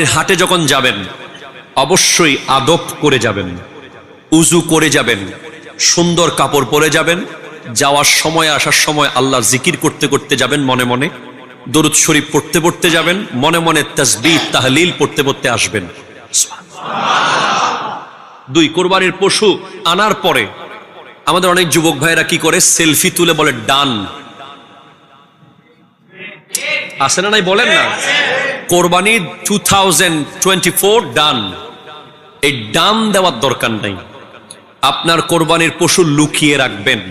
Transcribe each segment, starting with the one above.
কোরবানির হাটে যখন যাবেন অবশ্যই আদব করে যাবেন, উজু করে যাবেন, সুন্দর কাপড় পরে যাবেন। যাওয়ার সময় আসার সময় আল্লাহর জিকির করতে করতে যাবেন, মনে মনে দরুদ শরীফ পড়তে পড়তে যাবেন, মনে মনে তাসবিহ তাহলিল পড়তে পড়তে আসবেন। 2, কোরবানির পশু আনার পরে আমাদের অনেক যুবক ভাইয়েরা কি করে, সেলফি তুলে বলে ডান। আছে না নাই বলেন না? কোরবানি 2024 ডান। এই ডান দেওয়ার দরকার নাই। আপনার কোরবানির পশু লুকিয়ে রাখবেন।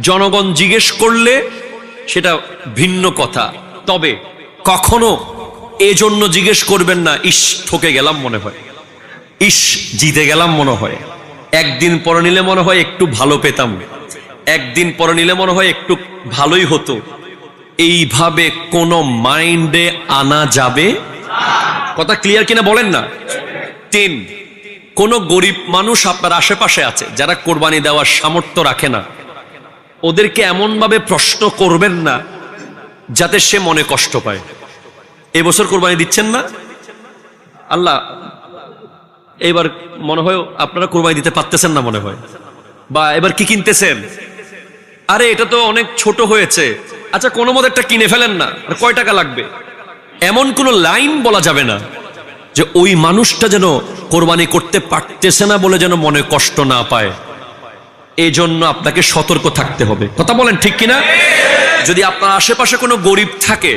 জনগণ জিজ্ঞেস করলে সেটা ভিন্ন কথা, তবে কখনো এজন্য জিজ্ঞেস করবেন না ইস ঠকে গেলাম মনে হয়, ইস জিতে গেলাম মনে হয়, একদিন পরে নিলে মনে হয় একটু ভালো পেতাম, একদিন পরে নিলে মনে হয় একটু ভালোই হতো। এইভাবে কোনো মাইন্ডে আনা যাবে? কথা ক্লিয়ার কিনা বলেন না? 3, কোন গরিব মানুষ আপনার আশেপাশে আছে যারা কোরবানি দেওয়ার সামর্থ্য রাখে না, ওদেরকে এমন ভাবে প্রশ্ন করবেন না যাতে সে মনে কষ্ট পায়। এবছর কোরবানি দিচ্ছেন না, আল্লাহ এবার মনে হয় আপনারা কোরবানি দিতে পারতেছেন না মনে হয়, বা এবার কি কিনতেছেন, আরে এটা তো অনেক ছোট হয়েছে, আচ্ছা কোনো মতো একটা কিনে ফেলেন না, আর কয় টাকা লাগবে। এমন কোন লাইন বলা যাবে না যে ওই মানুষটা যেন কোরবানি করতে পারতেছে না বলে যেন মনে কষ্ট না পায়। এই জন্য আপনাকে সতর্ক থাকতে হবে। কথা বলেন ঠিক কিনা? যদি আপনার আশেপাশে কোনো গরিব থাকে,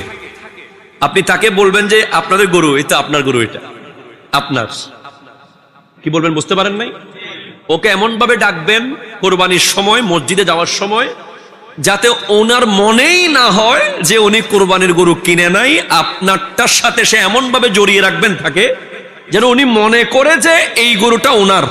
আপনি তাকে বলবেন যে আপনাদের গরু এটা, আপনার গরু এটা আপনার, কি বলবেন বুঝতে পারেন নাই? ওকে এমন ভাবে ডাকবেন কোরবানির সময়, মসজিদে যাওয়ার সময়, যাতে ওনার মনেই না হয় যে উনি কোরবানির গরু কিনে নাই। আপনারটার সাথে সে এমন ভাবে জড়িয়ে রাখবেন থাকে যেন উনি মনে করে যে এই গরুটা ওনার।